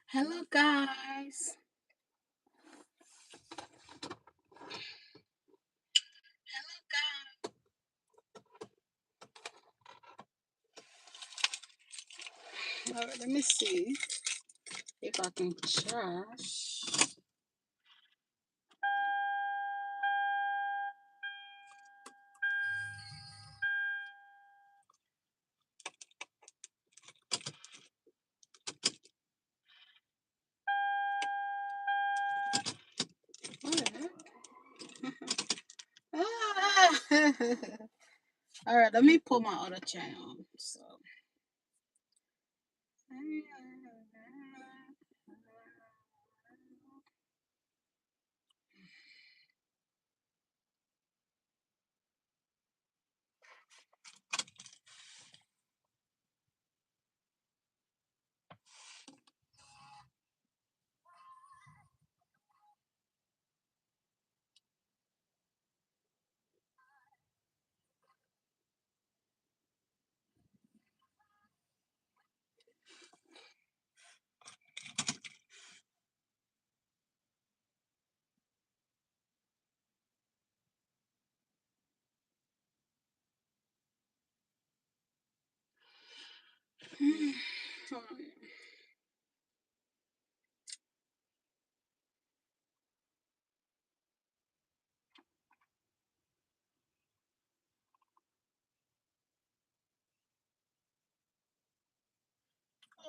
Hello, guys. All right, let me see if I can charge. Ah. All right, let me pull my other channel. So.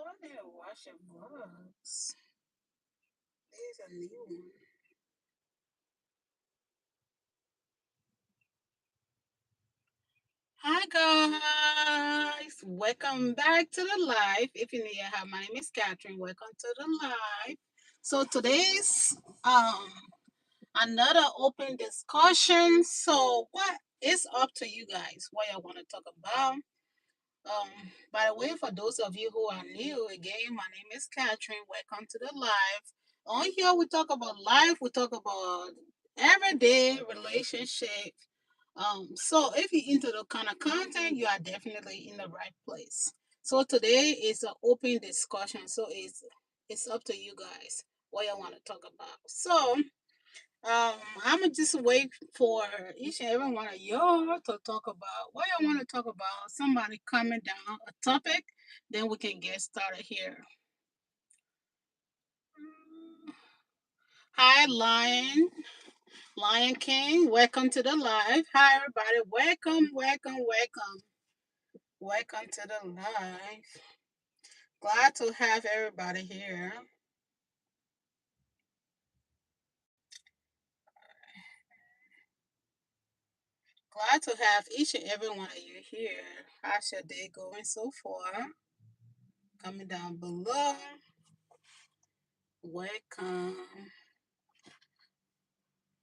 Oh, I need to wash your gloves. There's a new one. Hi guys, welcome back to the live. If you're new here, hi, my name is Catherine. Welcome to the live. So today's another open discussion. So what is up to you guys? What y'all want to talk about? By the way, for those of you who are new, again, my name is Catherine. Welcome to the live. On here, we talk about life. We talk about everyday relationship. So if you're into the kind of content, you are definitely in the right place. So today is an open discussion. So it's up to you guys what you want to talk about. So I'm gonna just wait for each and every one of y'all to talk about what you want to talk about. Somebody comment down a topic, then we can get started here. Hi, Lion King. Welcome to the live. Hi, everybody. Welcome to the live. Glad to have everybody here. Glad to have each and every one of you here. How's your day going so far? Comment down below. Welcome.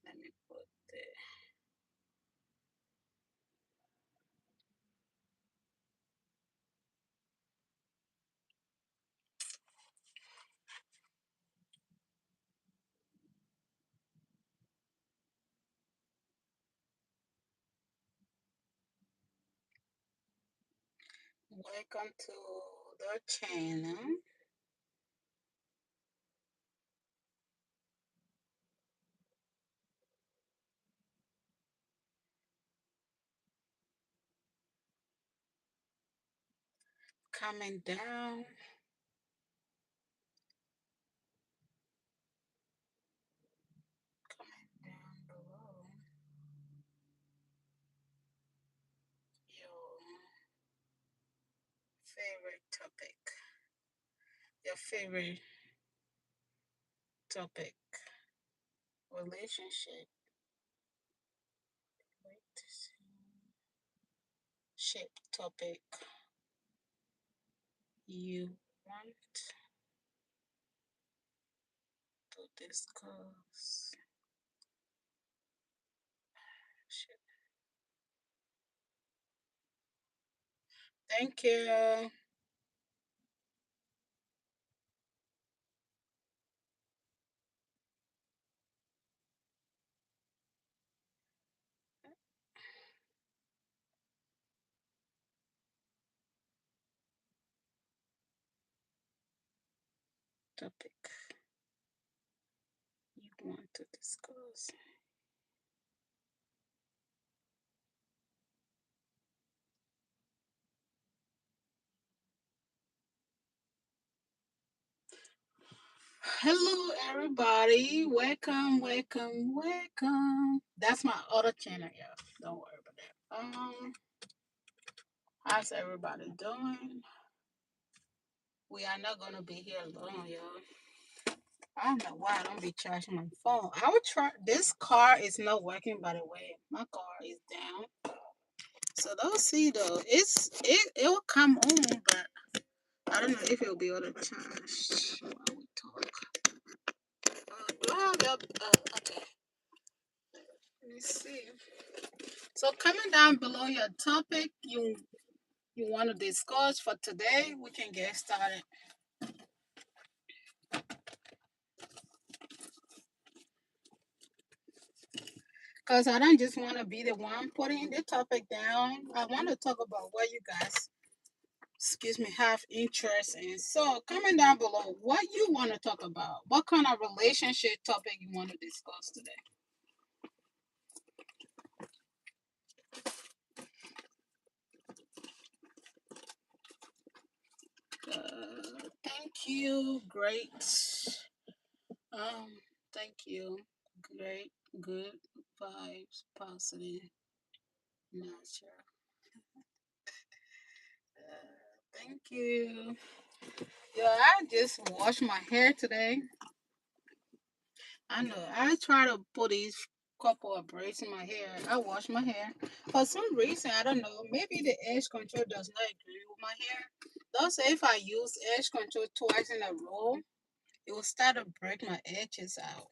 Let me put that. Welcome to the channel. Comment down. Comment down below your favorite topic. Your favorite topic. Relationship. Shape topic you want to discuss. Thank you. Topic you want to discuss. Hello, everybody. Welcome, welcome, welcome. That's my other channel, yeah. Don't worry about that. How's everybody doing? We are not gonna be here long, y'all. I don't know why I don't be charging my phone. I would try. This car is not working, by the way. My car is down. So don't see though. It will come on, but I don't know if it'll be able to charge while we talk. Do I have your? Okay. Let me see. So comment down below your topic you want to discuss for today. We can get started. Cause I don't just want to be the one putting the topic down. I want to talk about what you guys, excuse me, have interest in. So comment down below what you want to talk about. What kind of relationship topic you want to discuss today. Thank you. Great. Um, thank you. Great. Good vibes. Positive. Nature. Thank you. Yeah, I just washed my hair today. I know. I try to put these couple of braids in my hair. I wash my hair. For some reason, I don't know. Maybe the edge control does not agree with my hair. They'll say if I use edge control twice in a row, it will start to break my edges out.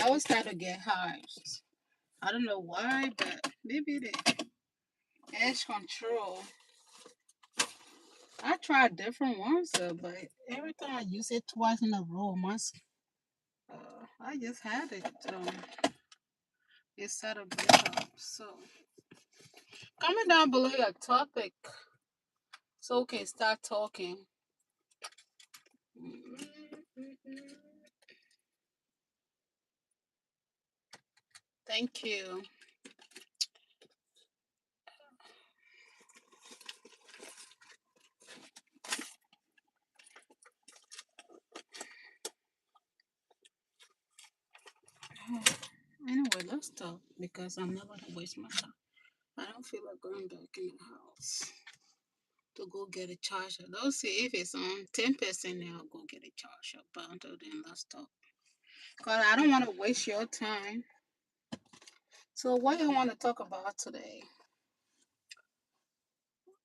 I will start to get hives. I don't know why, but maybe the edge control. I tried different ones, but every time I use it twice in a row, I just had it. It started to break up. So comment down below your topic so we can start talking. Thank you. Anyway, let's talk because I'm not gonna waste my time. I don't feel like going back in the house to go get a charger. Let's see if it's on 10% now. I'll go get a charger. But until then, let's talk. Cause I don't want to waste your time. So, what do you want to talk about today?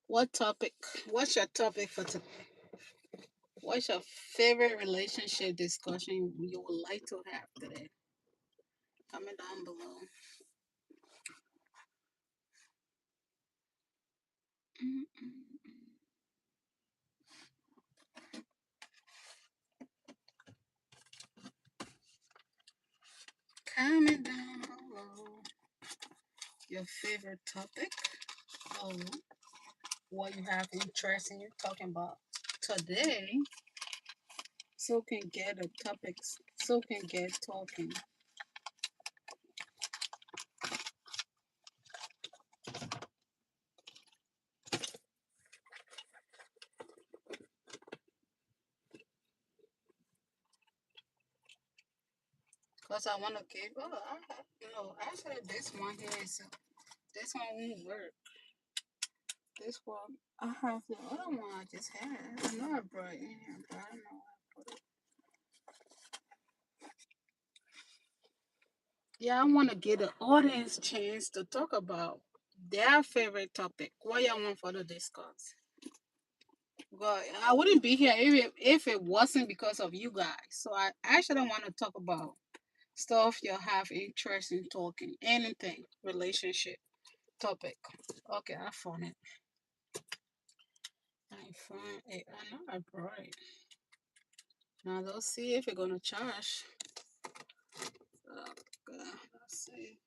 What topic? What's your topic for today? What's your favorite relationship discussion you would like to have today? Comment down below. Comment down below your favorite topic or what you have interest in you talking about today so we can get the topics so we can get talking. Because I want to give, I have, no, actually this one here is, this one won't work. This one, I have the other one I just had. I know I brought it in here, but I don't know where I put it. Yeah, I want to give the audience chance to talk about their favorite topic. What y'all want for the discuss? Well, I wouldn't be here if it wasn't because of you guys. So I actually want to talk about stuff you have interest in talking. Anything relationship topic. Okay, I found it. I find it. I know I brought it. Now let's see if it's gonna charge. Oh God, let's see.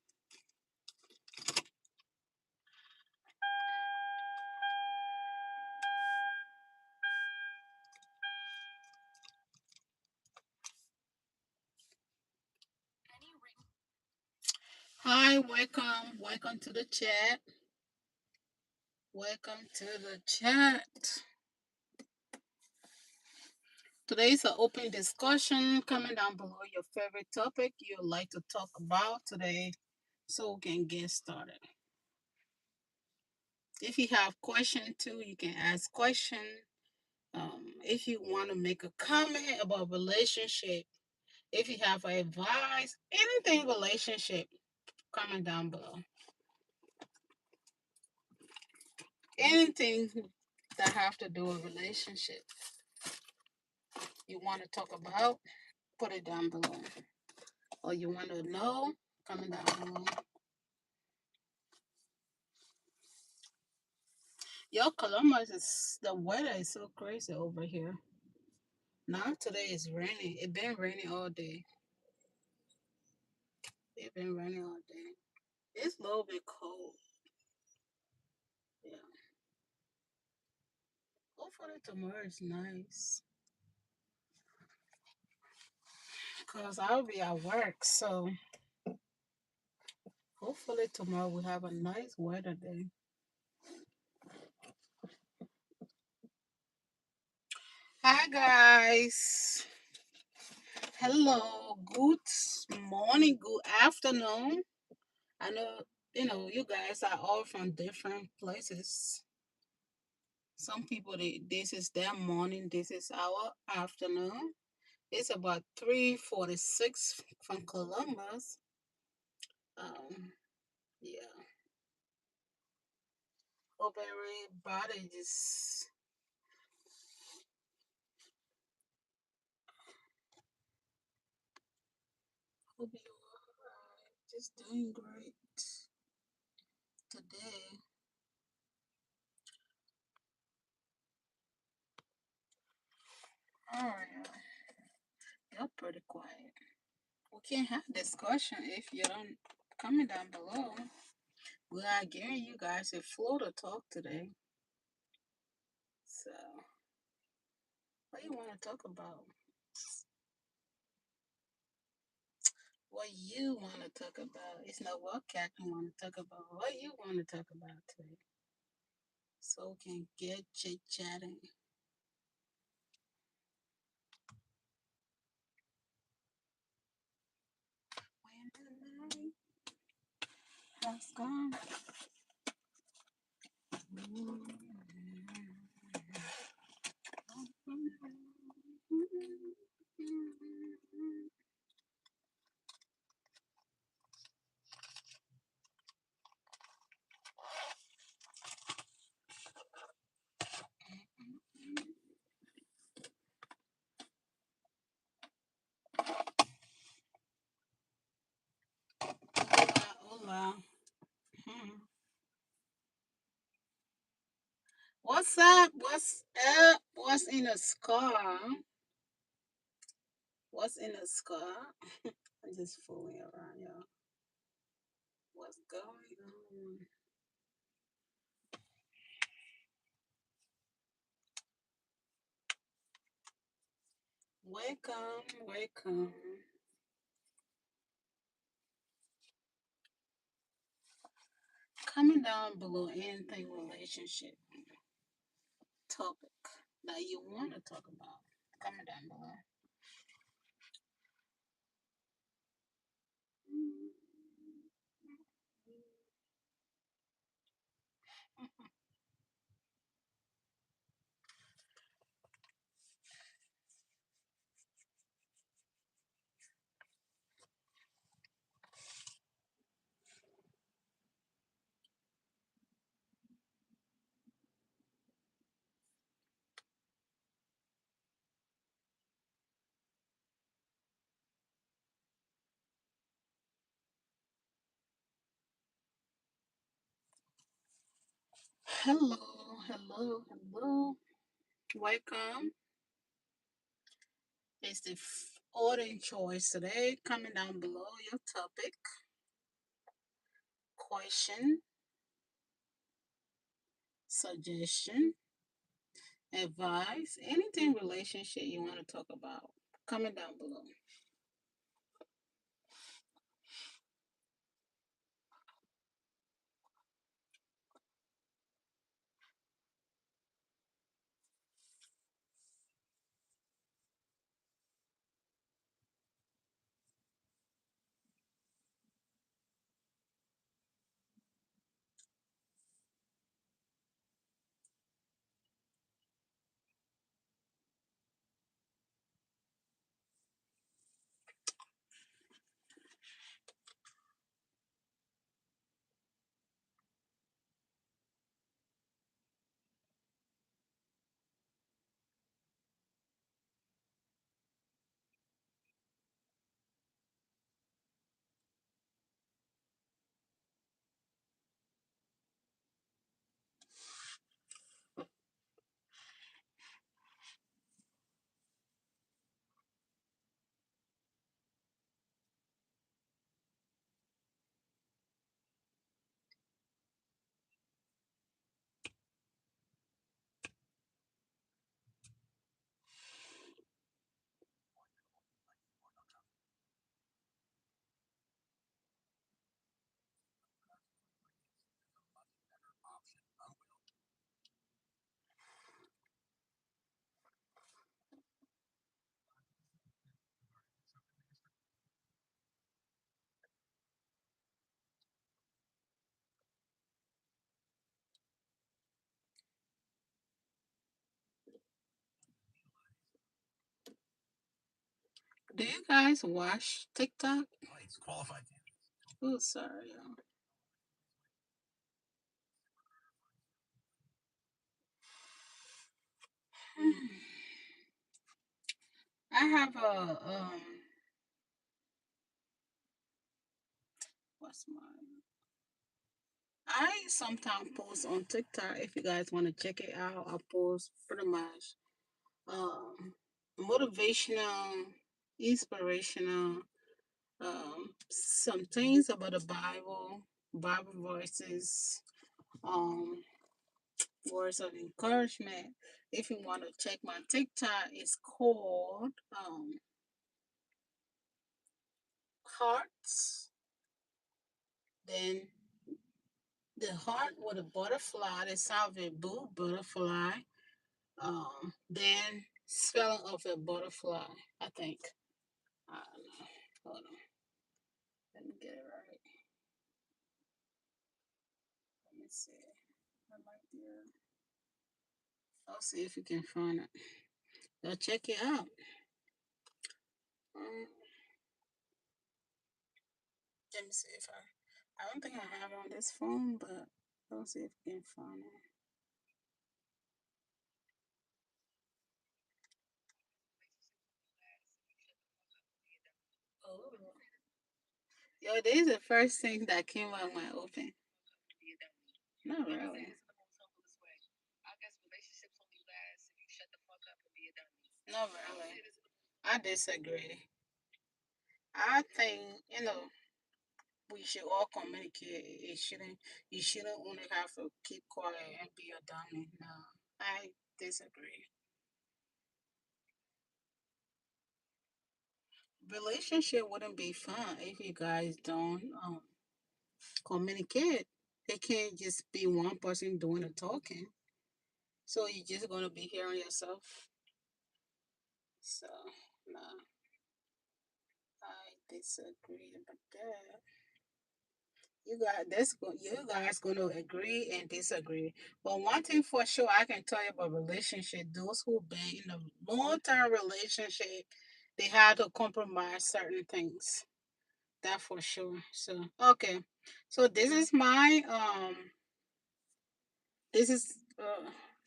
Hi, welcome to the chat. Welcome to the chat. Today's an open discussion. Comment down below your favorite topic you'd like to talk about today so we can get started. If you have question too, you can ask question. If you want to make a comment about relationship, if you have advice, anything relationship, comment down below. Anything that have to do with relationship you want to talk about, put it down below. Or you want to know, comment down below. Yo, Columbus is the weather is so crazy over here. Now today is raining. It been raining all day. It been raining all day. It's a little bit cold. Yeah. Hopefully tomorrow is nice. Cause I'll be at work, so hopefully tomorrow we have a nice weather day. Hi guys. Hello. Good morning. Good afternoon. I know you guys are all from different places. Some people this is their morning. This is our afternoon. It's about 3:46 from Columbus. Yeah. Hope everybody just hope you are just doing great today. All right, you're pretty quiet. We can't have discussion if you don't comment down below. We are giving you guys a flow to talk today. So, what do you want to talk about? What you want to talk about? It's not what Captain want to talk about. What you want to talk about today? So we can get chit chatting. When the night has gone. Hola, hola. What's up? What's up? What's in a scar? What's in a scar? I'm just fooling around, y'all. What's going on? Welcome, welcome. Comment down below anything relationship topic that you want to talk about. Comment down below. Hello, hello, hello. Welcome. It's the audience choice today. Comment down below your topic, question, suggestion, advice, anything relationship you want to talk about. Comment down below. Do you guys watch TikTok? Oh, sorry. I have a what's mine? I sometimes post on TikTok. If you guys want to check it out, I post pretty much um, motivational, inspirational, some things about the Bible, Bible verses, um, words of encouragement. If you want to check my TikTok, it's called Hearts. Then the heart with a butterfly, the sound of a blue butterfly. Then spelling of a butterfly, I think. I don't know. Hold on. Let me get it right. Let me see. I might be. I'll see if you can find it. Go check it out. Um, let me see if I. I don't think I have it on this phone, but I'll see if I can find it. Oh, yo, this is the first thing that came out when I opened. Not really. Not really. I disagree. I think we should all communicate. It shouldn't. You shouldn't only have to keep quiet and be a dummy. No, I disagree. Relationship wouldn't be fun if you guys don't communicate. It can't just be one person doing the talking. So you're just gonna be hearing yourself. So no, I disagree about that. You guys gonna agree and disagree. But one thing for sure I can tell you about relationship, those who been in a long term relationship, they had to compromise certain things. That for sure. So okay. So this is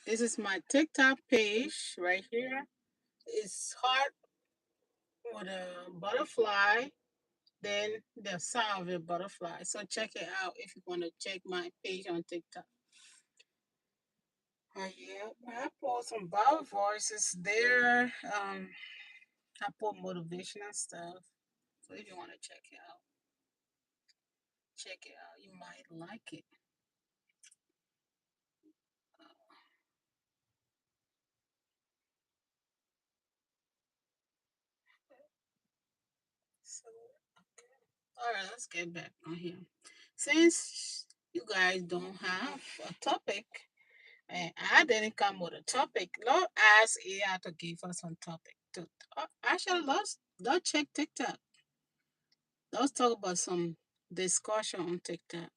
this is my TikTok page right here. It's heart with a butterfly, then the sound of a butterfly. So check it out if you want to check my page on TikTok. Yeah, I put some Bible verses there. I put motivational stuff. So if you want to check it out. You might like it. So, all right, let's get back on here. Since you guys don't have a topic, and I didn't come with a topic, Lord ask AI to give us some topic. Actually, let's check TikTok. Let's talk about some discussion on TikTok.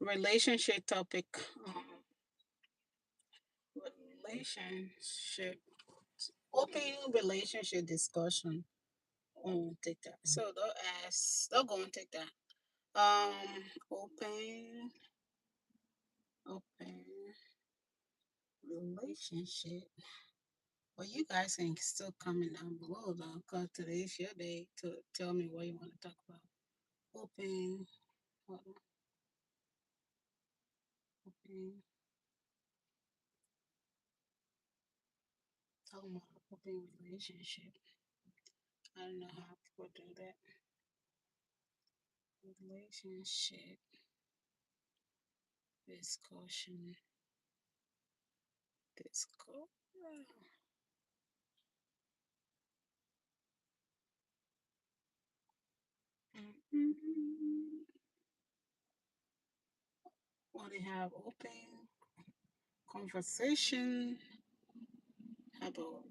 Relationship topic. Um, relationship. Open relationship discussion on TikTok. So they'll go on TikTok. Open open relationship. Well, you guys can still comment down below though, because today's your day to tell me what you want to talk about. Open, hold on, open, talking about open relationship. I don't know how people do that. Relationship discussion. Disco. What they have open conversation about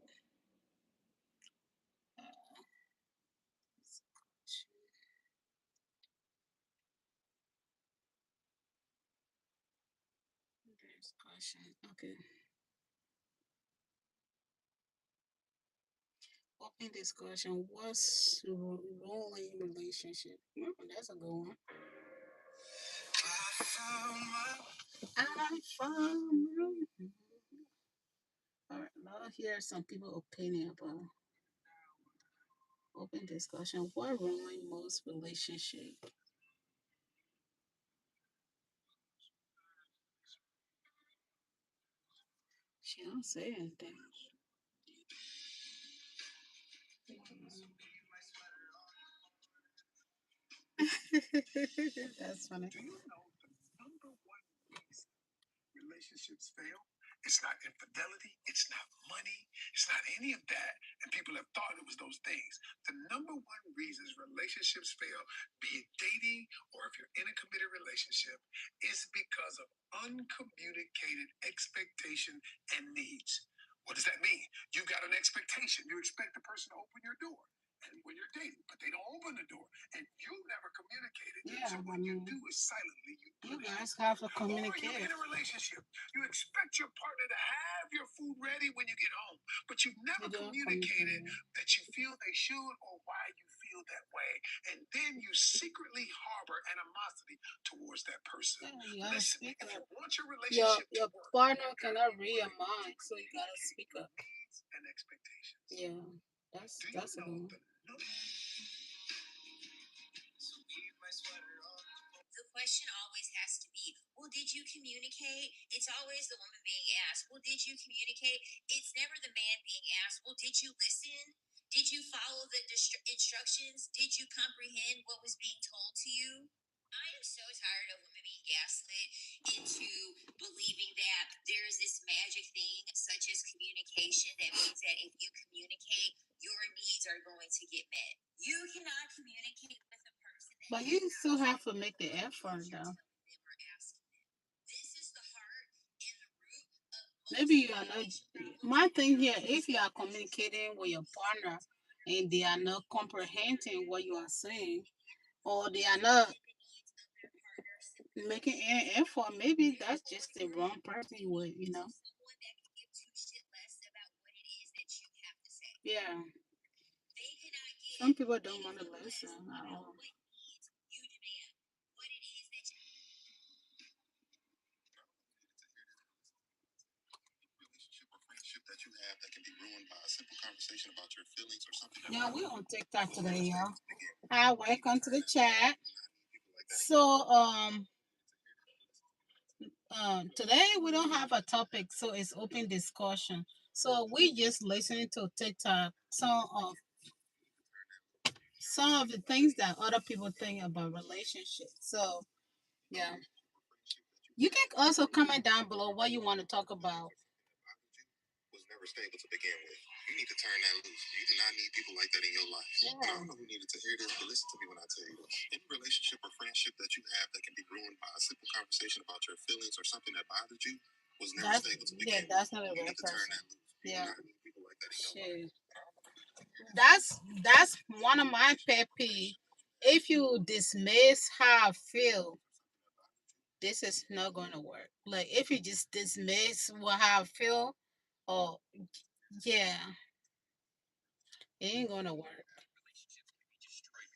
discussion. Okay. Open discussion. What's role in relationship? That's a good one. I found my. All right, now hear some people opinion about open discussion. What ruin most relationship? She don't say anything. That's funny. Do you know the number one reason relationships fail? It's not infidelity. It's not money. It's not any of that. And people have thought it was those things. The number one reasons relationships fail, be it dating or if you're in a committed relationship, is because of uncommunicated expectation and needs. What does that mean? You got an expectation. You expect the person to open your door. And when you're dating, but they don't open the door, and you never communicated. Yeah, so what you do is silently you guys have to communicate. Or you're in a relationship. You expect your partner to have your food ready when you get home, but you've never communicated that you feel they should or why you feel that way, and then you secretly harbor animosity towards that person. Yeah, you Listen, if you want your relationship your to work, partner cannot read your mind, so you gotta speak up. Needs and expectations. Yeah, that's a good one. The question always has to be, well, did you communicate? It's always the woman being asked, well, did you communicate? It's never the man being asked, well, did you listen? Did you follow the instructions? Did you comprehend what was being told to you? I am so tired of women being gaslit into believing that there is this magic thing, such as communication, that means that if you communicate, your needs are going to get met. You cannot communicate with a person that but you still have to make the effort, though. This is the heart and the root of maybe you are not. My thing here, if you are communicating with your partner and they are not comprehending what you are saying, or they are not making an effort, maybe that's just the wrong person you would, Yeah. Some people don't want to listen at all. That you have that can be ruined by a simple conversation about your feelings or something. Yeah, we on TikTok today, y'all. Hi, welcome to the chat. So, Today we don't have a topic, so it's open discussion. So we just listening to TikTok, some of the things that other people think about relationships. So yeah, you can also comment down below what you want to talk about. Was never stable to begin with. You need to turn that loose. You do not need people like that in your life. Yeah. I don't know who needed to hear this, but listen to me when I tell you this. Any relationship or friendship that you have that can be ruined by a simple conversation about your feelings or something that bothered you was never stable to begin with. Yeah, that's not a real person. Turn that loose. You yeah. Do not need people like that in your life. That's one of my pet peeves. If you dismiss how I feel, this is not going to work. Like if you just dismiss what how I feel, oh yeah, it ain't gonna work.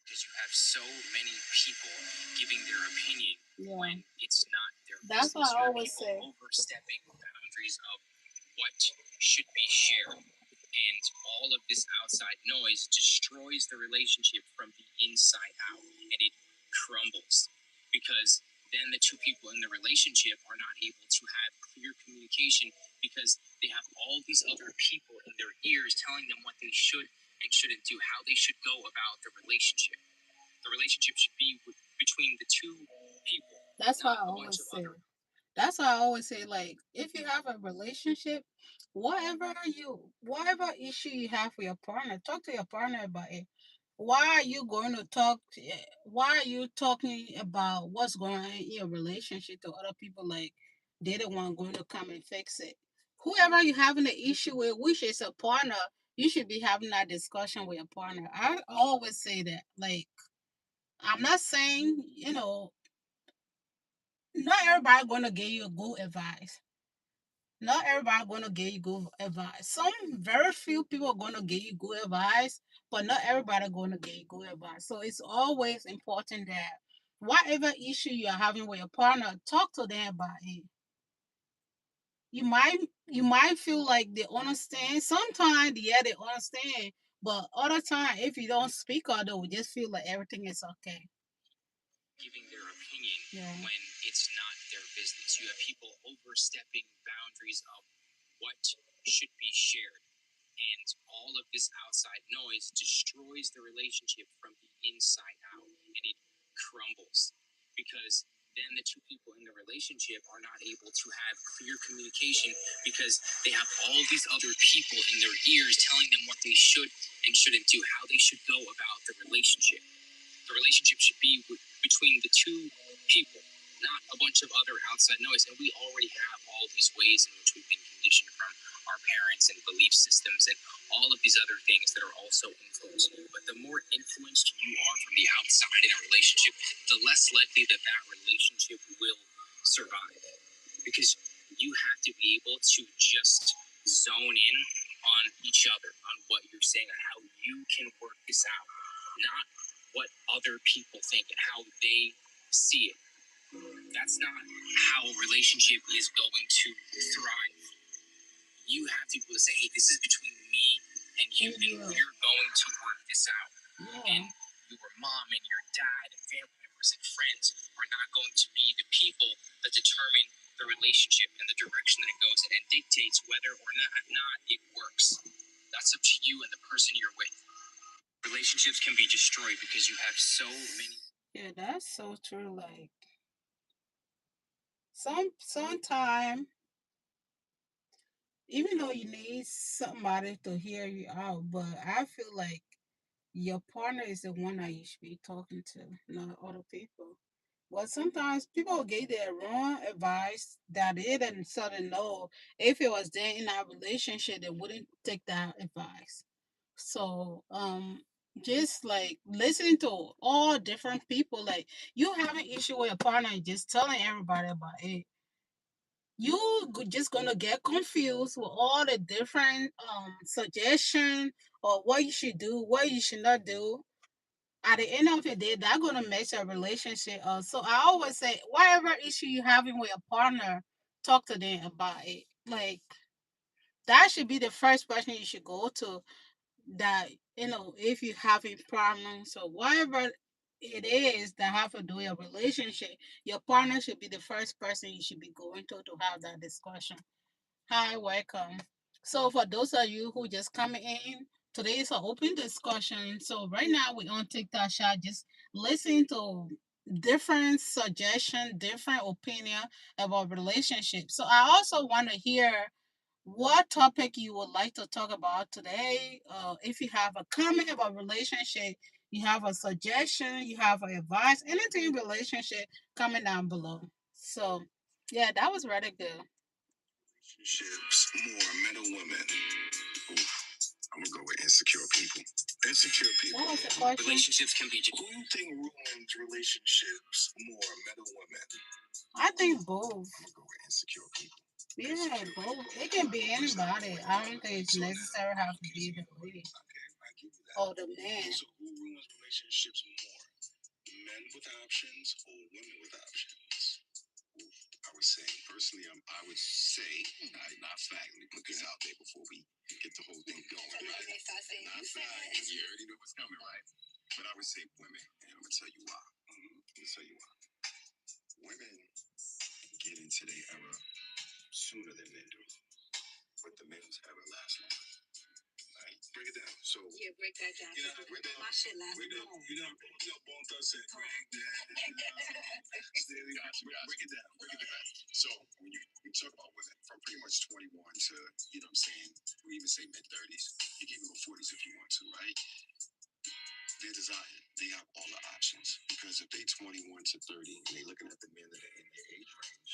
Because you have so many people giving their opinion, yeah, when it's not their that's business. What I always say. Overstepping boundaries of what should be shared. And all of this outside noise destroys the relationship from the inside out, and it crumbles because then the two people in the relationship are not able to have clear communication because they have all these other people in their ears telling them what they should and shouldn't do, how they should go about the relationship. The relationship should be between the two people. That's why I always say. That's why I always say, like, if you have a relationship, whatever issue you have with your partner, talk to your partner about it. Why are you going to talk? Why are you talking about what's going on in your relationship to other people? Like, they're the one going to come and fix it. Whoever you're having an issue with, which is a partner, you should be having that discussion with your partner. I always say that. Like, I'm not saying, not everybody gonna give you good advice. Not everybody gonna give you good advice. Some very few people are gonna give you good advice, but not everybody gonna give you good advice. So it's always important that whatever issue you're having with your partner, talk to them about it. You might feel like they understand. Sometimes, yeah, they understand, but other time, if you don't speak out, they will just feel like everything is okay. Giving their opinion, yeah, when it's not their business. You have people overstepping boundaries of what should be shared. And all of this outside noise destroys the relationship from the inside out, and it crumbles because then the two people in the relationship are not able to have clear communication because they have all these other people in their ears telling them what they should and shouldn't do, how they should go about the relationship. The relationship should be between the two people, not a bunch of other outside noise. And we already have all these ways in which we've been conditioned from our parents and belief systems and all of these other things that are also influencing you. But the more influenced you are from the outside in a relationship, the less likely that that relationship will survive. Because you have to be able to just zone in on each other, on what you're saying, on how you can work this out, not what other people think and how they see it. That's not how a relationship is going to thrive. You have to be able to say, hey, this is between me and you, and we're going to work this out. Yeah. And your mom and your dad and family members and friends are not going to be the people that determine the relationship and the direction that it goes in and dictates whether or not it works. That's up to you and the person you're with. Relationships can be destroyed because you have so many. Yeah, that's so true. Like sometime, even though you need somebody to hear you out, but I feel like your partner is the one that you should be talking to, not other people. But sometimes people give their wrong advice that they didn't sort of know if it was there in our relationship, they wouldn't take that advice. So just like listening to all different people, like you have an issue with your partner and just telling everybody about it, just gonna get confused with all the different suggestion or what you should do, what you should not do. At the end of the day, that's gonna mess your relationship up. So I always say, whatever issue you having with your partner, talk to them about it. Like that should be the first person you should go to. That if you having problems or whatever, it is that have to do with a relationship. Your partner should be the first person you should be going to have that discussion. Hi, welcome. So for those of you who just coming in, today is an open discussion. So right now we on TikTok shot, just listen to different suggestion, different opinion about relationships. So I also want to hear what topic you would like to talk about today. If you have a comment about relationship, you have a suggestion, you have an advice, anything relationship, comment down below. So yeah, that was really good. Relationships, more men or women. Oof, I'm gonna go with insecure people. Insecure people. What was the question? Relationships can be. Who do you think ruins relationships more, men or women? I think both. I'm gonna go with insecure people. Yeah, both. It can be anybody. I don't think it's necessary have to be the lady Okay, I give you that. or the man. So who ruins relationships more? Men with options or women with options? Oof, I would say personally, I would say, not fact. Let me put this out there before we get the whole thing going, right? Not fact. You already know what's coming, right? But I would say women, and I'm gonna tell you why. Let me tell you why. Women get into their era sooner than men do, but the men's era lasts longer. Right? Break it down. So yeah, break that down. You know, break down. My shit lasts long. Bone Thugs said, break that. Steady. Break it down. Break it down. So when you talk about women from pretty much 21 to, you know what I'm saying, we even say mid 30s, you can even go 40s if you want to, right? Their desire, they have all the options. Because if they 21 to 30 and they're looking at the men that are in their age range,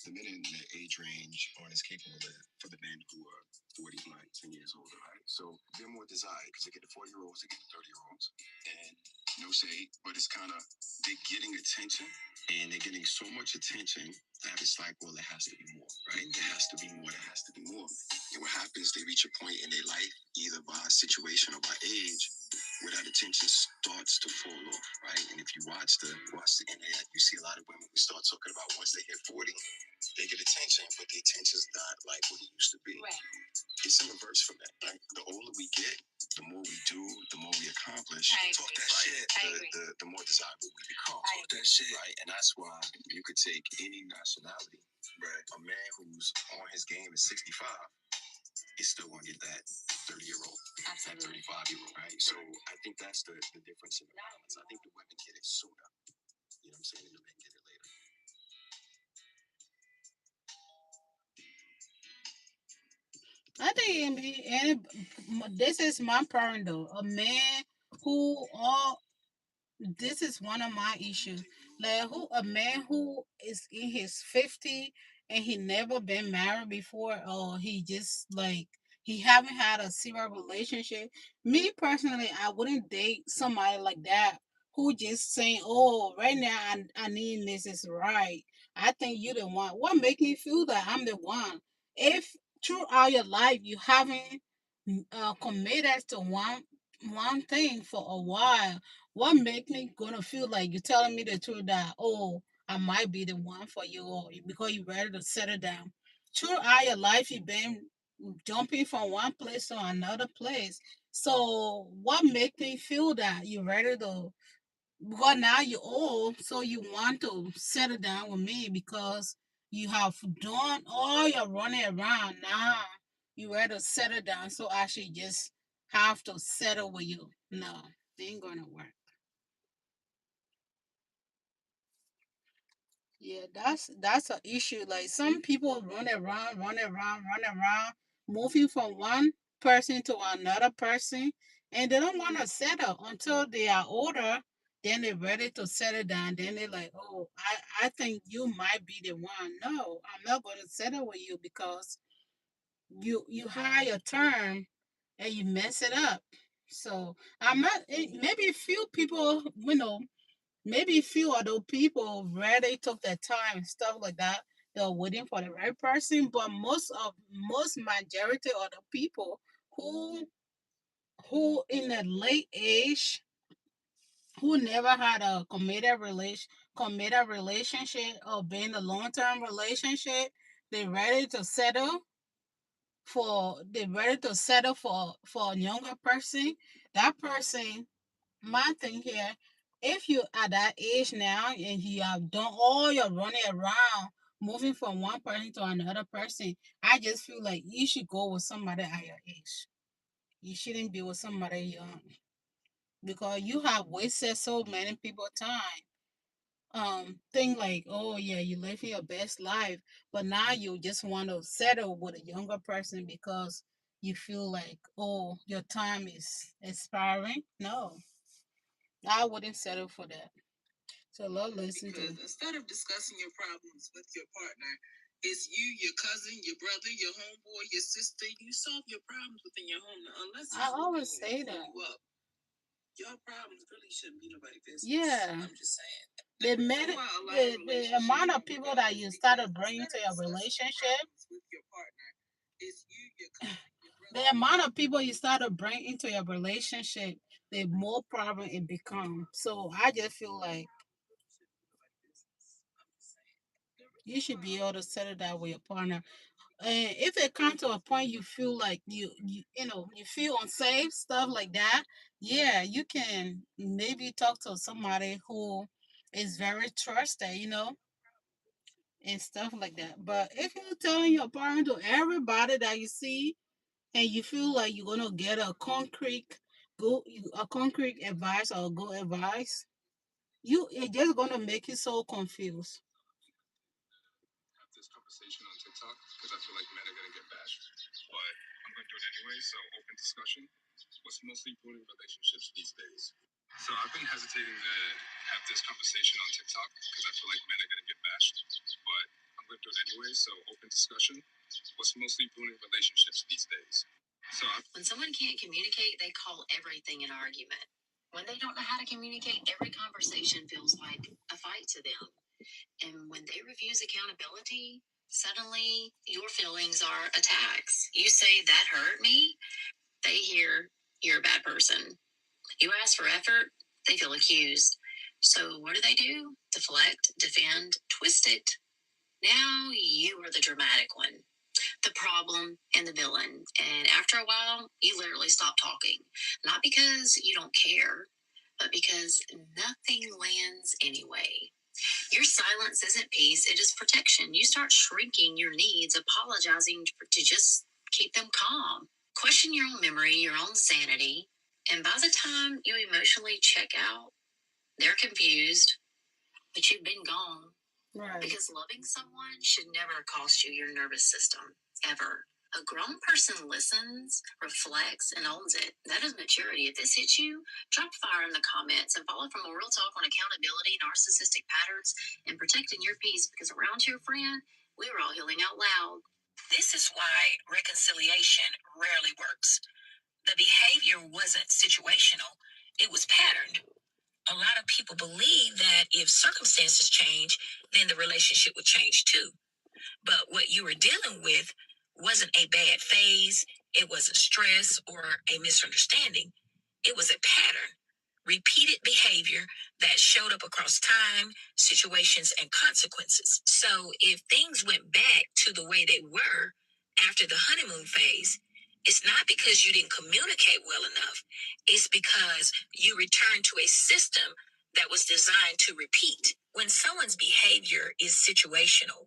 the men in their age range aren't as capable for the men who are 40, like 10 years older, right? So they're more desired because they get the 40-year-olds, they get the 30-year-olds. And no shade, but it's kind of, they're getting attention and they're getting so much attention that it's like, well, it has to be more, right? It has to be more, it has to be more. And what happens, they reach a point in their life, either by situation or by age, where that attention starts to fall off, right? And if you watch the internet, you see a lot of women who start talking about once they hit 40, they get attention, but the attention's not like what it used to be. Right. It's in reverse from that. Right? The older we get, the more we do, the more we accomplish. Talk that right? Shit. The more desirable we become. Talk that shit. Right. And that's why you could take any nationality. Right. A man who's on his game at 65 is still gonna get that 30-year-old, that 35-year-old. Right. So I think that's the difference in the balance. I think the women get it sooner. You know what I'm saying? And the men get it later. I think it can be any. This is my parent though. A man who all this is one of my issues. Like who a man who is in his 50 and he never been married before, or he just like he haven't had a serious relationship. Me personally, I wouldn't date somebody like that who just saying, "Oh, right now I need Mrs. Right." I think you the one. What make me feel that I'm the one? If throughout your life you haven't committed to one thing for a while, what make me gonna feel like you're telling me the truth that oh I might be the one for you or because you ready to settle down. Throughout your life you've been jumping from one place to another place. So what make me feel that you're ready to because now you're old, so you want to settle down with me because you have done all your running around. Now you ready to settle down, so I should just have to settle with you. No, it ain't gonna work. Yeah, that's an issue. Like some people run around, moving from one person to another person, and they don't want to settle until they are older. Then they're ready to settle down. Then they're like, "Oh, I think you might be the one." No, I'm not going to settle with you because you hire your term and you mess it up. So I'm not. Maybe few people, maybe few of those people really took their time and stuff like that. They're waiting for the right person, but most majority of the people who who in a late age who never had a committed relationship or been a long term relationship, they're ready to settle for a younger person. That person, my thing here. if you at that age now and you have done all your running around, moving from one person to another person, I just feel like you should go with somebody at your age. You shouldn't be with somebody young because you have wasted so many people time. Think like, oh yeah, you living your best life, but now you just want to settle with a younger person because you feel like, oh, your time is expiring. No, I wouldn't settle for that. So Lord, listen to. Because instead of discussing your problems with your partner, it's you, your cousin, your brother, your homeboy, your sister. You solve your problems within your home. Now, unless I he's always looking say to pull that. you up, your problems really shouldn't be nobody's business. Yeah. I'm just saying. The, med- the amount of people that you started bringing to your relationship, with your partner, it's you, your cousin, your the brother. amount of people you started bringing into your relationship, the more problem it becomes. So I just feel like you should be able to settle that with your partner. And if it comes to a point you feel like you feel unsafe, stuff like that, yeah, you can maybe talk to somebody who is very trusted, and stuff like that. But if you're telling your partner to everybody that you see, and you feel like you're gonna get a concrete advice or good advice, it's just gonna make you so confused. Have this conversation on TikTok because I feel like men are gonna get bashed. But I'm gonna do it anyway. So open discussion. What's mostly ruining relationships these days? So I've been hesitating to have this conversation on TikTok because I feel like men are gonna get bashed. But I'm gonna do it anyway. So open discussion. What's mostly ruining relationships these days? When someone can't communicate, they call everything an argument. When they don't know how to communicate, every conversation feels like a fight to them. And when they refuse accountability, suddenly your feelings are attacks. You say, that hurt me. They hear, you're a bad person. You ask for effort, they feel accused. So what do? Deflect, defend, twist it. Now you are the dramatic one, the problem and the villain. And after a while, you literally stop talking. Not because you don't care, but because nothing lands anyway. Your silence isn't peace, it is protection. You start shrinking your needs, apologizing to just keep them calm. Question your own memory, your own sanity. And by the time you emotionally check out, they're confused, but you've been gone. Right. Because loving someone should never cost you your nervous system, ever. A grown person listens, reflects, and owns it. That is maturity. If this hits you, drop fire in the comments and follow from a real talk on accountability, narcissistic patterns, and protecting your peace because around your friend, we are all healing out loud. This is why reconciliation rarely works. The behavior wasn't situational, it was patterned. A lot of people believe that if circumstances change, then the relationship would change too. But what you were dealing with wasn't a bad phase, it wasn't stress or a misunderstanding. It was a pattern, repeated behavior that showed up across time, situations, and consequences. So if things went back to the way they were after the honeymoon phase, it's not because you didn't communicate well enough. It's because you returned to a system that was designed to repeat. When someone's behavior is situational,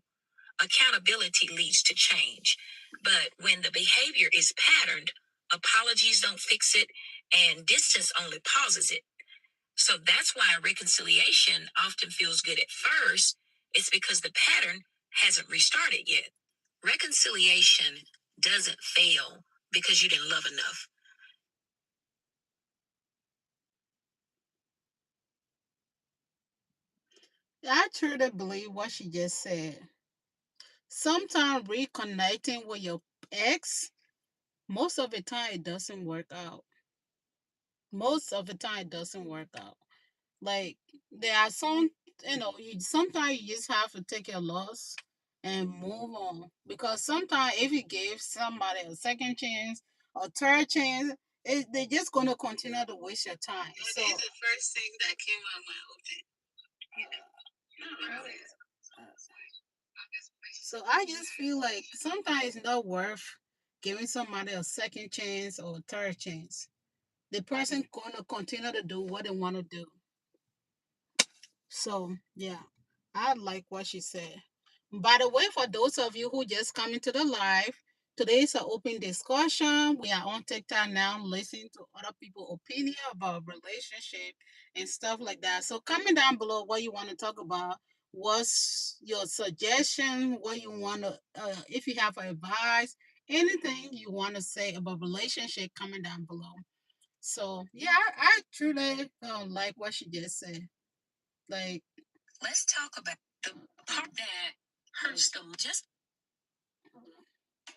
accountability leads to change. But when the behavior is patterned, apologies don't fix it and distance only pauses it. So that's why reconciliation often feels good at first. It's because the pattern hasn't restarted yet. Reconciliation doesn't fail because you didn't love enough. I truly believe what she just said. Sometimes reconnecting with your ex, most of the time it doesn't work out. Most of the time it doesn't work out. Like there are some, sometimes you just have to take your loss and move on. Because sometimes if you give somebody a second chance or third chance, they're just gonna continue to waste your time. So it's the first thing that came out of my open. So I just feel like sometimes it's not worth giving somebody a second chance or a third chance. The person gonna continue to do what they want to do. So yeah, I like what she said. By the way, for those of you who just come into the live, today is an open discussion. We are on TikTok now, listening to other people's opinion about relationship and stuff like that. So comment down below what you want to talk about. What's your suggestion? What you want to, if you have advice, anything you want to say about relationship, comment down below. So yeah, I truly like what she just said. Like, let's talk about the part that hurts them. Just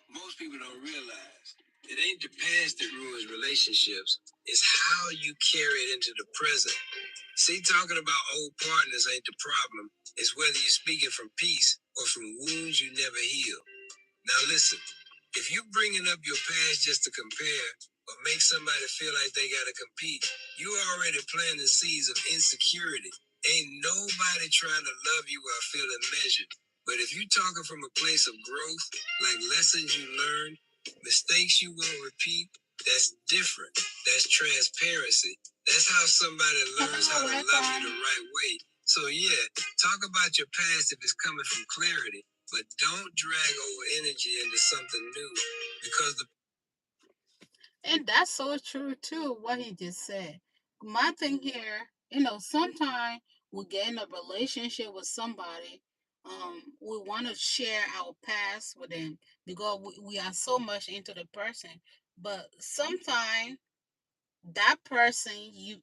most people don't realize it ain't the past that ruins relationships. It's how you carry it into the present. See, talking about old partners ain't the problem. It's whether you're speaking from peace or from wounds you never healed. Now listen, if you bringing up your past just to compare or make somebody feel like they gotta compete, you already planting seeds of insecurity. Ain't nobody trying to love you while feeling measured. But if you talking from a place of growth, like lessons you learned, mistakes you won't repeat, that's different. That's transparency. That's how somebody learns how to love you the right way. So yeah, talk about your past if it's coming from clarity, but don't drag old energy into something new because the and that's so true too, what he just said. My thing here, sometimes we get in a relationship with somebody, we want to share our past with them because we are so much into the person. But sometimes that person, you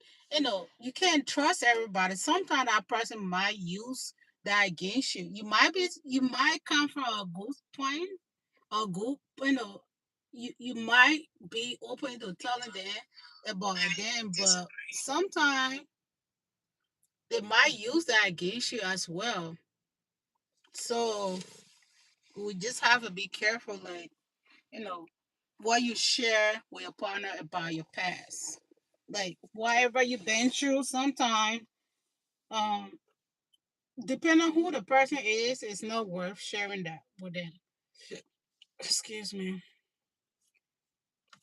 can't trust everybody. Sometimes that person might use that against you. You might come from a good point, a good, you might be open to telling them about them, but sometimes they might use that against you as well. So we just have to be careful, like, you know, what you share with your partner about your past. Like whatever you've been through, sometimes, um, depending on who the person is, it's not worth sharing that with them. Excuse me.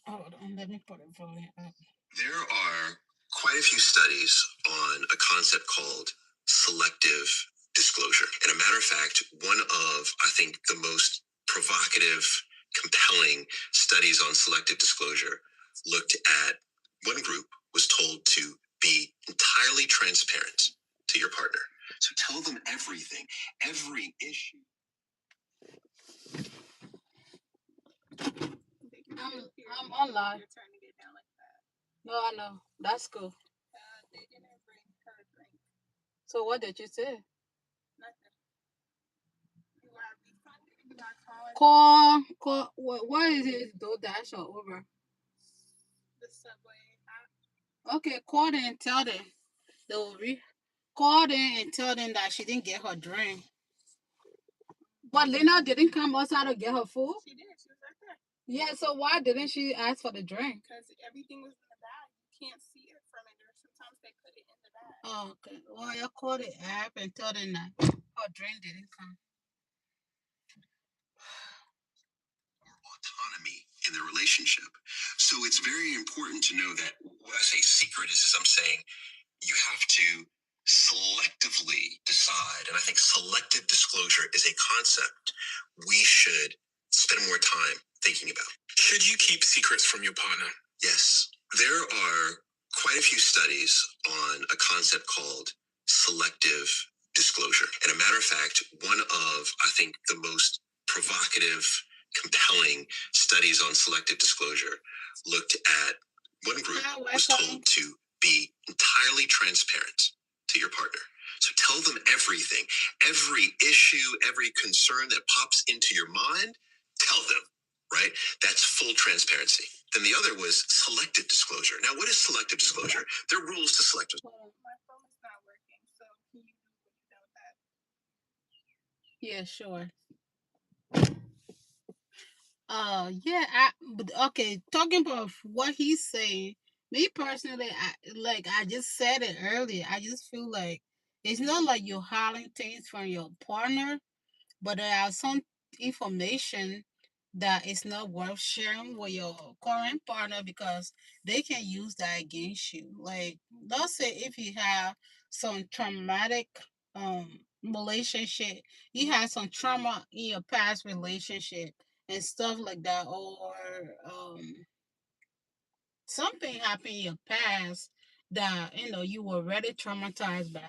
Hold on, let me put it volume up. There are quite a few studies on a concept called selective disclosure. And a matter of fact, one of, I think, the most provocative, compelling studies on selective disclosure looked at one group was told to be entirely transparent to your partner. So tell them everything, every issue. I'm online. You're trying to get down like that. No, I know. That's cool. They didn't bring her a drink. So what did you say? Nothing. You are refunded. You are calling. Call. What is it? DoorDash or Uber? The Subway app. Okay, call them and tell them. They will call them and tell them that she didn't get her drink. But Lena didn't come outside to get her food? She did. She was right there. Yeah, so why didn't she ask for the drink? Because everything was in the bag. You can't see it from it. Or sometimes they put it in the bag. Oh, okay. Well, you call the app and tell them that her drink didn't come. Autonomy in the relationship. So it's very important to know that when I say secret is I'm saying you have to selectively decide. And I think selective disclosure is a concept we should spend more time thinking about. Should you keep secrets from your partner? Yes. There are quite a few studies on a concept called selective disclosure. And a matter of fact, one of, I think, the most provocative, compelling studies on selective disclosure looked at one group was told to be entirely transparent to your partner. So tell them everything, every issue, every concern that pops into your mind, tell them, right? That's full transparency. Then the other was selective disclosure. Now, what is selective disclosure? There are rules to selective. My phone is not working, so can you do that? Yeah, sure. Yeah, but okay, talking about what he's saying, me personally, I just said it earlier. I just feel like it's not like you're hiding things from your partner, but there are some information that it's not worth sharing with your current partner because they can use that against you. Like, let's say if you have some traumatic relationship, you had some trauma in your past relationship and stuff like that, or something happened in your past that you were already traumatized by,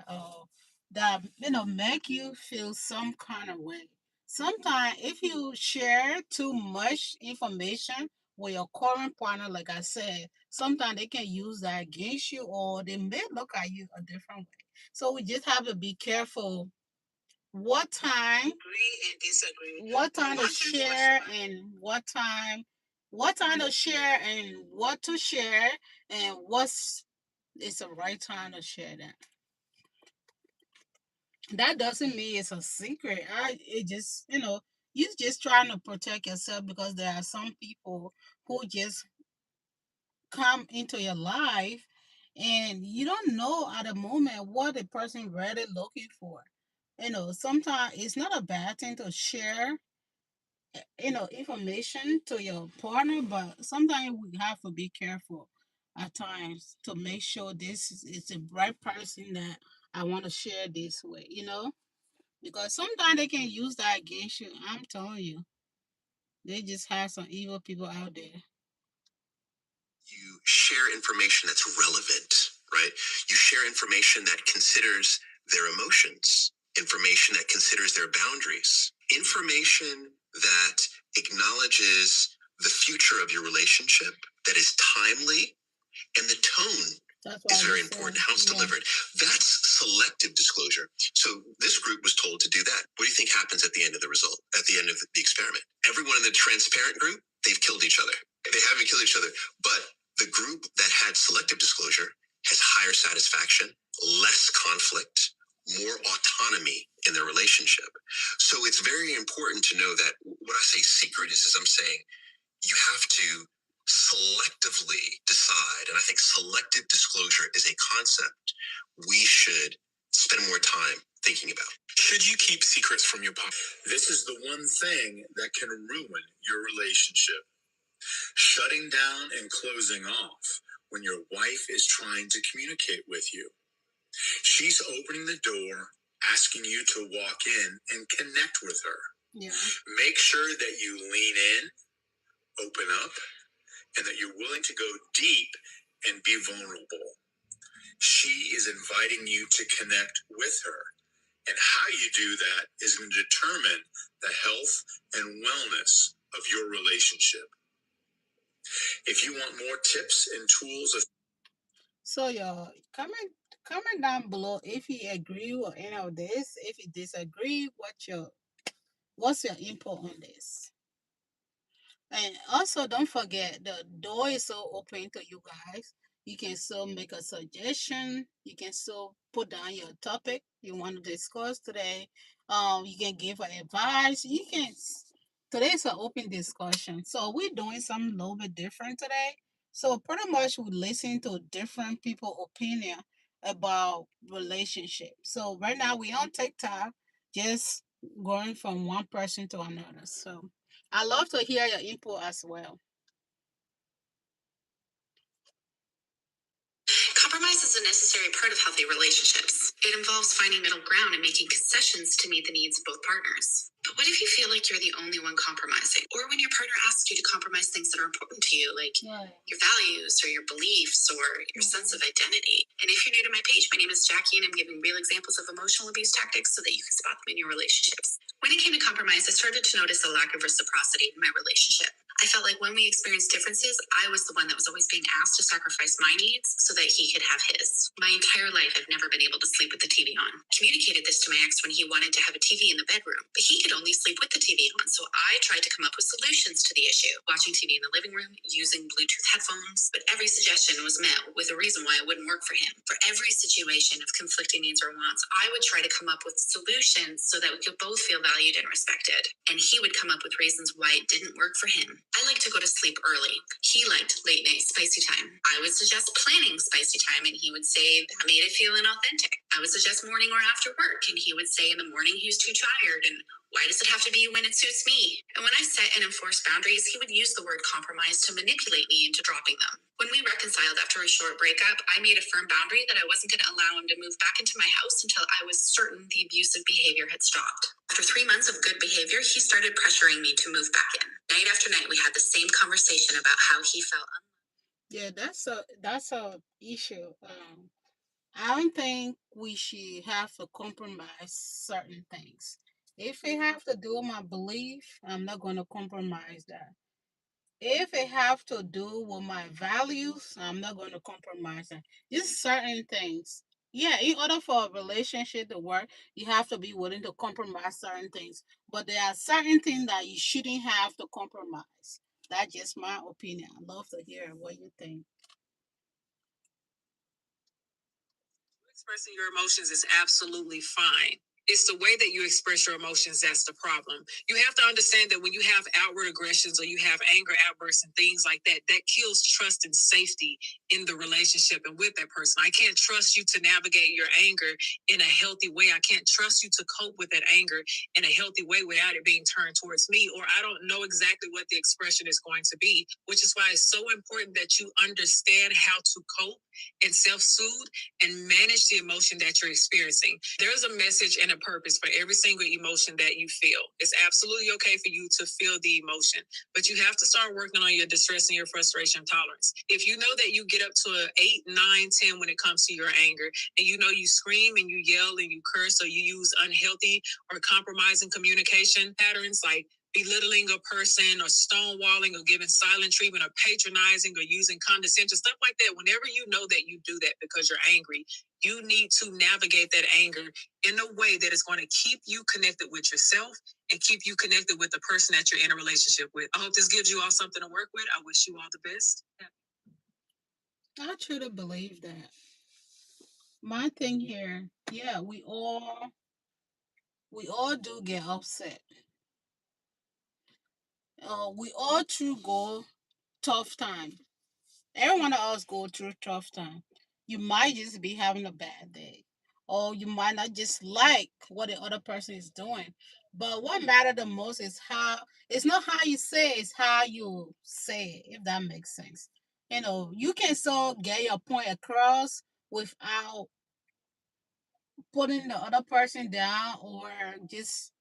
that make you feel some kind of way. Sometimes if you share too much information with your current partner, like I said, sometimes they can use that against you, or they may look at you a different way. So we just have to be careful what time agree and disagree, what time to share and what time to share and what to share, and what's it's the right time to share that. That doesn't mean it's a secret. It just, you just trying to protect yourself because there are some people who just come into your life and you don't know at the moment what the person really looking for. Sometimes it's not a bad thing to share, information to your partner, but sometimes we have to be careful at times to make sure this is the right person that I want to share this with, because sometimes they can use that against you. I'm telling you, they just have some evil people out there. You share information that's relevant, right? You share information that considers their emotions, information that considers their boundaries, information that acknowledges the future of your relationship, that is timely, and the tone is very important. How it's delivered. That's selective disclosure. So this group was told to do that. What do you think happens at the end of the result, at the end of the experiment? Everyone in the transparent group, they've killed each other. They haven't killed each other, but the group that had selective disclosure has higher satisfaction, less conflict, more autonomy in their relationship. So it's very important to know that what I say secret is I'm saying you have to selectively decide. And I think selective disclosure is a concept we should spend more time thinking about. Should you keep secrets from your partner? This is the one thing that can ruin your relationship. Shutting down and closing off when your wife is trying to communicate with you. She's opening the door, asking you to walk in and connect with her. Yeah. Make sure that you lean in, open up, and that you're willing to go deep and be vulnerable. She is inviting you to connect with her. And how you do that is going to determine the health and wellness of your relationship. If you want more tips and tools of So y'all, comment down below if you agree with any of this. If you disagree, what's your input on this? And also, don't forget the door is so open to you guys. You can still make a suggestion. You can still put down your topic you want to discuss today. You can give advice. Today's an open discussion. So we're doing something a little bit different today. So pretty much we listen to different people' opinion about relationships. So right now we on TikTok, just going from one person to another. So I love to hear your input as well. Compromise is a necessary part of healthy relationships. It involves finding middle ground and making concessions to meet the needs of both partners. But what if you feel like you're the only one compromising? Or when your partner asks you to compromise things that are important to you, like your values or your beliefs or your sense of identity? And if you're new to my page, my name is Jackie and I'm giving real examples of emotional abuse tactics so that you can spot them in your relationships. When it came to compromise, I started to notice a lack of reciprocity in my relationship. I felt like when we experienced differences, I was the one that was always being asked to sacrifice my needs so that he could have his. My entire life, I've never been able to sleep with the TV on. I communicated this to my ex when he wanted to have a TV in the bedroom, but he could only sleep with the TV on, so I tried to come up with solutions to the issue. Watching TV in the living room, using Bluetooth headphones, but every suggestion was met with a reason why it wouldn't work for him. For every situation of conflicting needs or wants, I would try to come up with solutions so that we could both feel valued and respected. And he would come up with reasons why it didn't work for him. I like to go to sleep early. He liked late night spicy time. I would suggest planning spicy time, and he would say that made it feel inauthentic. I would suggest morning or after work, and he would say in the morning he was too tired, and why does it have to be when it suits me? And when I set and enforce boundaries, he would use the word compromise to manipulate me into dropping them. When we reconciled after a short breakup, I made a firm boundary that I wasn't going to allow him to move back into my house until I was certain the abusive behavior had stopped. After 3 months of good behavior, he started pressuring me to move back in. Night after night, we had the same conversation about how he felt. Yeah, that's a issue. I don't think we should have to compromise certain things. If it have to do with my belief, I'm not going to compromise that. If it have to do with my values, I'm not going to compromise that. Just certain things. Yeah, in order for a relationship to work, you have to be willing to compromise certain things. But there are certain things that you shouldn't have to compromise. That's just my opinion. I'd love to hear what you think. Expressing your emotions is absolutely fine. It's the way that you express your emotions that's the problem. You have to understand that when you have outward aggressions or you have anger outbursts and things like that, that kills trust and safety in the relationship and with that person. I can't trust you to navigate your anger in a healthy way. I can't trust you to cope with that anger in a healthy way without it being turned towards me, or I don't know exactly what the expression is going to be, which is why it's so important that you understand how to cope and self-soothe and manage the emotion that you're experiencing. There's a message and a purpose for every single emotion that you feel. It's absolutely okay for you to feel the emotion, but you have to start working on your distress and your frustration tolerance. If you know that you get up to an 8, 9, 10 when it comes to your anger, and you know you scream and you yell and you curse or you use unhealthy or compromising communication patterns like belittling a person or stonewalling or giving silent treatment or patronizing or using condescension, stuff like that. Whenever you know that you do that because you're angry, you need to navigate that anger in a way that is going to keep you connected with yourself and keep you connected with the person that you're in a relationship with. I hope this gives you all something to work with. I wish you all the best. I truly believe that. My thing here, yeah, we all do get upset. We all too go tough time. Every one of us go through tough time. You might just be having a bad day, or you might not just like what the other person is doing. But what matters the most is how. It's not how you say it, it's how you say it. If that makes sense, you can still get your point across without putting the other person down or just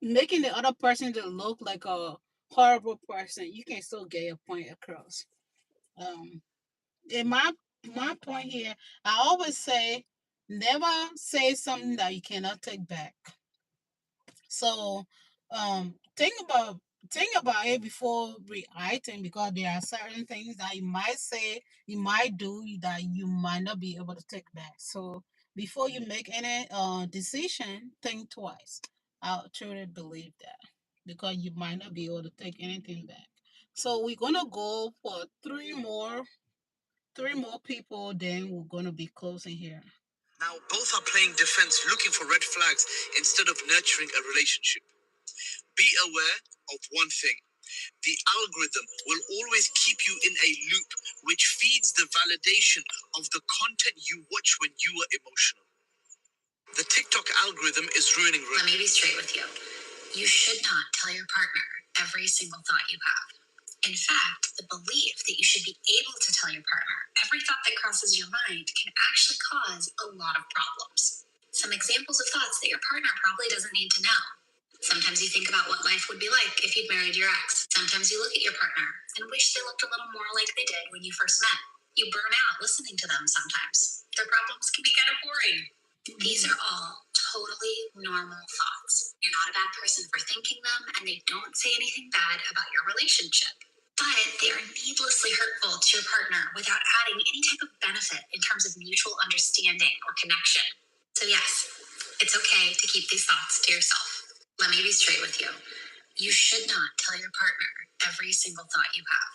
making the other person to look like a horrible person. You can still get your point across. Um, in my point here, I always say, never say something that you cannot take back. So, think about it before reacting, because there are certain things that you might say, you might do that you might not be able to take back. So before you make any decision, think twice. I truly believe that, because you might not be able to take anything back. So we're gonna go for three more people, then we're going to be closing here. Now, both are playing defense, looking for red flags instead of nurturing a relationship. Be aware of one thing: the algorithm will always keep you in a loop, which feeds the validation of the content you watch when you are emotional. The TikTok algorithm is ruining. Let me be straight with you. You should not tell your partner every single thought you have. In fact, the belief that you should be able to tell your partner every thought that crosses your mind can actually cause a lot of problems. Some examples of thoughts that your partner probably doesn't need to know. Sometimes you think about what life would be like if you'd married your ex. Sometimes you look at your partner and wish they looked a little more like they did when you first met. You burn out listening to them sometimes. Their problems can be kind of boring. These are all totally normal thoughts. You're not a bad person for thinking them, and they don't say anything bad about your relationship. But they are needlessly hurtful to your partner without adding any type of benefit in terms of mutual understanding or connection. So, yes, it's okay to keep these thoughts to yourself. Let me be straight with you. You should not tell your partner every single thought you have.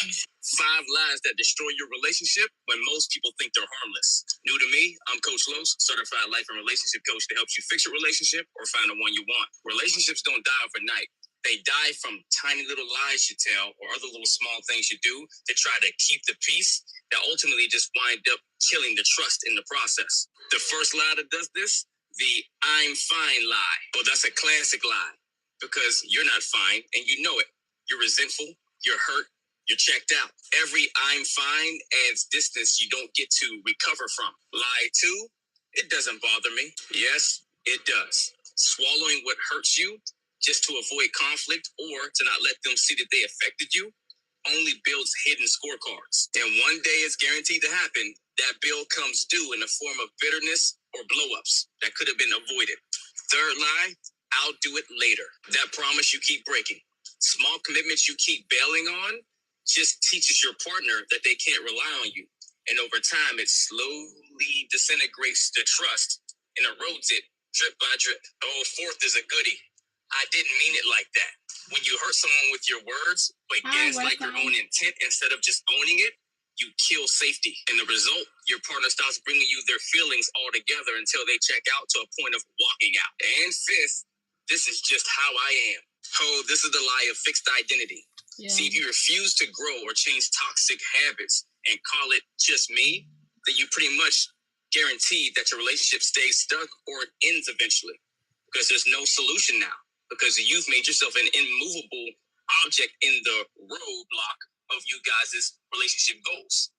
And 5 lies that destroy your relationship when most people think they're harmless. New to me, I'm Coach Los, certified life and relationship coach that helps you fix your relationship or find the one you want. Relationships don't die overnight. They die from tiny little lies you tell or other little small things you do to try to keep the peace that ultimately just wind up killing the trust in the process. The first lie that does this, the I'm fine lie. Well, that's a classic lie because you're not fine and you know it. You're resentful, you're hurt, you're checked out. Every I'm fine adds distance you don't get to recover from. Lie two, it doesn't bother me. Yes, it does. Swallowing what hurts you just to avoid conflict or to not let them see that they affected you only builds hidden scorecards. And one day it's guaranteed to happen. That bill comes due in the form of bitterness or blowups that could have been avoided. Third lie, I'll do it later. That promise you keep breaking. Small commitments you keep bailing on just teaches your partner that they can't rely on you. And over time, it slowly disintegrates the trust and erodes it drip by drip. Oh, fourth is a goodie. I didn't mean it like that. When you hurt someone with your words, but gaslight your own intent instead of just owning it, you kill safety. And the result, your partner stops bringing you their feelings all together until they check out to a point of walking out. And fifth, this is just how I am. Oh, this is the lie of fixed identity. Yeah. See, if you refuse to grow or change toxic habits and call it just me, then you pretty much guarantee that your relationship stays stuck or ends eventually because there's no solution now because you've made yourself an immovable object in the roadblock of you guys' relationship goals.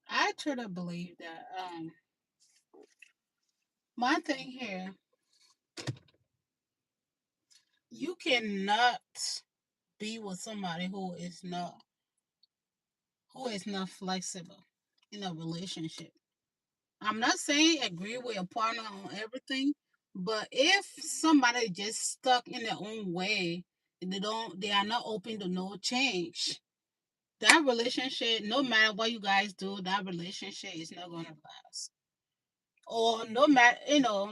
I truly believe that my thing here, you cannot be with somebody who is not flexible in a relationship. I'm not saying agree with your partner on everything, but if somebody just stuck in their own way, they are not open to no change. That relationship, no matter what you guys do, that relationship is not gonna last. Or no matter,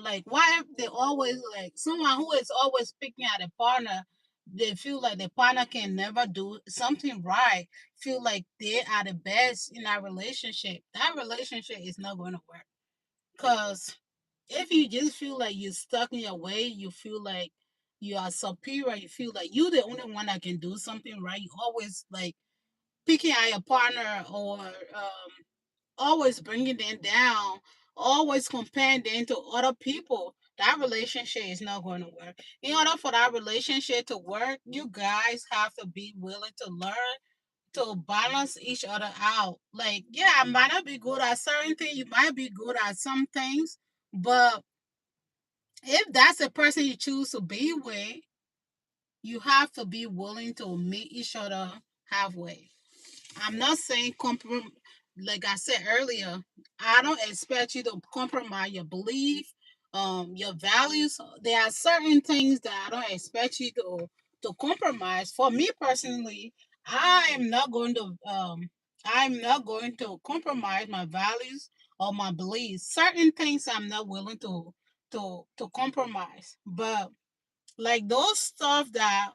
like why they always like someone who is always picking at a partner, they feel like the partner can never do something right, feel like they are the best in that relationship. That relationship is not going to work. Because if you just feel like you're stuck in your way, you feel like you are superior, you feel like you're the only one that can do something right, you always like picking at your partner or always bringing them down, always comparing them to other people, that relationship is not going to work. In order for that relationship to work, you guys have to be willing to learn to balance each other out. Like, yeah, I might not be good at certain things, you might be good at some things, but if that's the person you choose to be with, you have to be willing to meet each other halfway. I'm not saying compromise. Like I said earlier, I don't expect you to compromise your belief, your values. There are certain things that I don't expect you to compromise. For me personally, I am not going to I'm not going to compromise my values or my beliefs. Certain things I'm not willing to compromise. But like those stuff that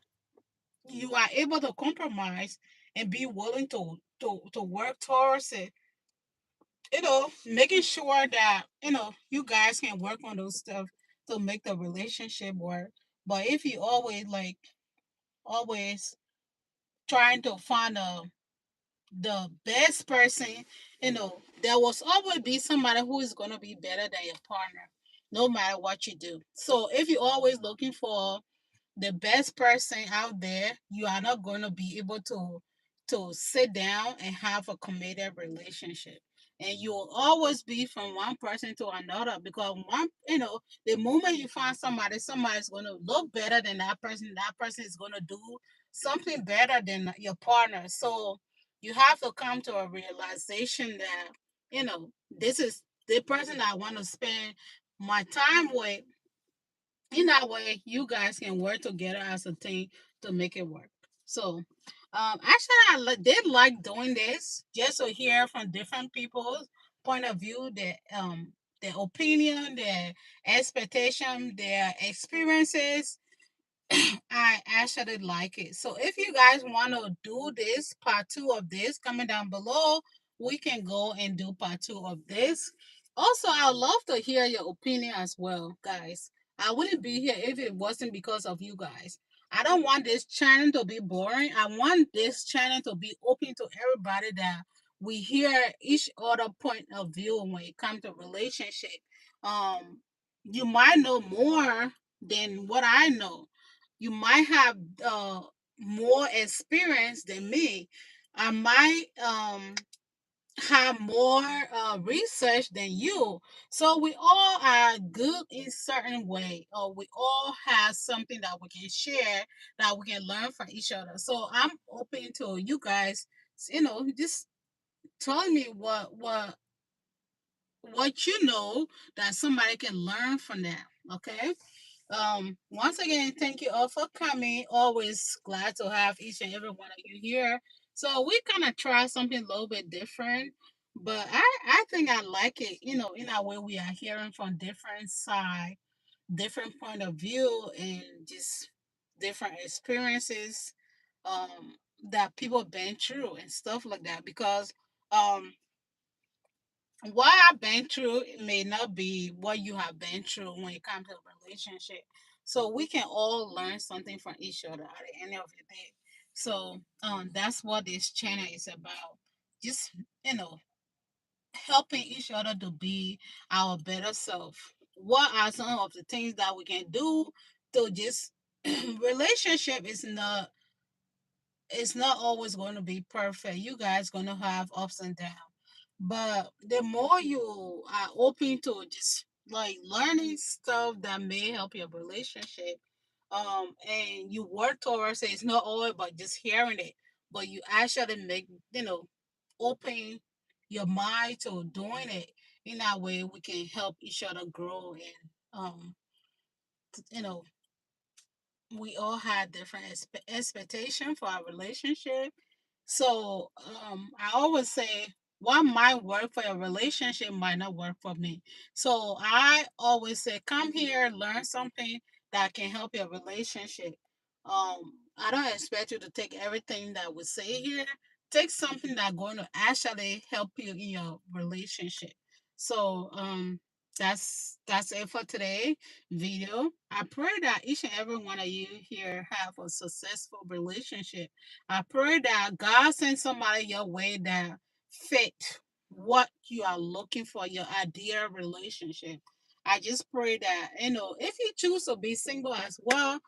you are able to compromise and be willing to work towards it, making sure that you guys can work on those stuff to make the relationship work. But if you always trying to find the best person, there will always be somebody who is going to be better than your partner, no matter what you do. So if you're always looking for the best person out there, you are not going to be able to sit down and have a committed relationship. And you will always be from one person to another because the moment you find somebody's going to look better than that person is going to do something better than your partner. So you have to come to a realization that, this is the person I want to spend my time with. In that way you guys can work together as a team to make it work. So actually did like doing this just to hear from different people's point of view, their opinion, their expectation, their experiences. I actually like it. So if you guys want to do this part two of this, comment down below. We can go and do part two of this. Also, I'd love to hear your opinion as well, guys. I wouldn't be here if it wasn't because of you guys. I don't want this channel to be boring. I want this channel to be open to everybody, that we hear each other point of view when it comes to relationship. Um, you might know more than what I know. You might have more experience than me. I might have more research than you. So we all are good in certain way, or we all have something that we can share, that we can learn from each other. So I'm open to you guys, just tell me what you know, that somebody can learn from that. Okay. Once again, thank you all for coming. Always glad to have each and every one of you here. So we kind of try something a little bit different, but I think I like it. In a way, we are hearing from different side, different point of view, and just different experiences that people been through and stuff like that. Because um what I've been through may not be what you have been through when it comes to a relationship. So we can all learn something from each other at the end of the day. So that's what this channel is about. Just you know, helping each other to be our better self. What are some of the things that we can do to just relationship is not, it's not always going to be perfect. You guys going to have ups and downs. But the more you are open to just like learning stuff that may help your relationship, and you work towards it, it's not always about just hearing it, but you actually make, open your mind to doing it. In that way, we can help each other grow, and you know, we all had different expectation for our relationship. So I always say what might work for your relationship might not work for me. So I always say come here, learn something that can help your relationship. I don't expect you to take everything that we say here. Take something that's going to actually help you in your relationship. So that's it for today video. I pray that each and every one of you here have a successful relationship. I pray that God sends somebody your way that fit what you are looking for, your ideal relationship. I just pray that, if you choose to be single as well,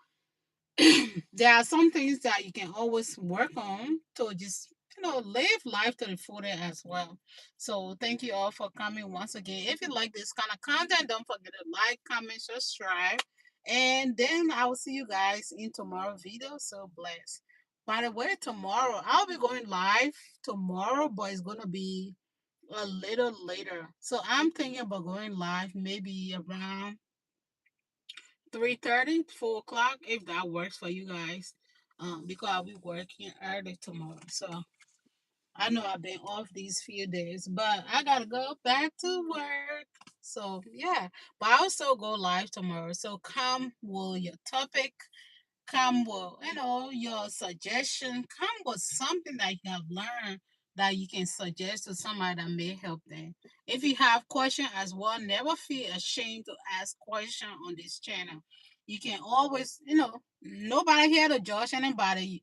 there are some things that you can always work on to just live life to the fullest as well. So thank you all for coming once again. If you like this kind of content, don't forget to like, comment, subscribe, and then I will see you guys in tomorrow video. So bless. By the way, tomorrow I'll be going live tomorrow, but it's gonna be a little later. So I'm thinking about going live maybe around 3:30, 4 o'clock, if that works for you guys. Because I'll be working early tomorrow. So I know I've been off these few days, but I gotta go back to work. So yeah, but I also go live tomorrow. So come with your topic, come with your suggestion, come with something that you have learned that you can suggest to somebody that may help them. If you have question as well, never feel ashamed to ask question on this channel. You can always, nobody here to judge anybody.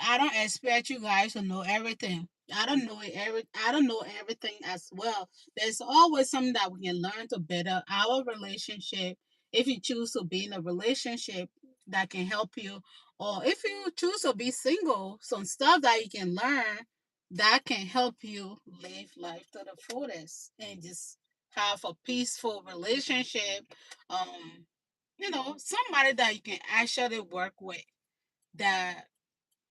I don't expect you guys to know everything. I don't know everything as well. There's always something that we can learn to better our relationship. If you choose to be in a relationship that can help you, or if you choose to be single, some stuff that you can learn that can help you live life to the fullest and just have a peaceful relationship. Somebody that you can actually work with, that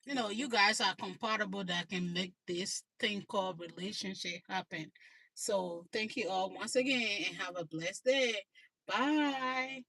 you guys are compatible, that can make this thing called relationship happen. So thank you all once again, and have a blessed day. Bye.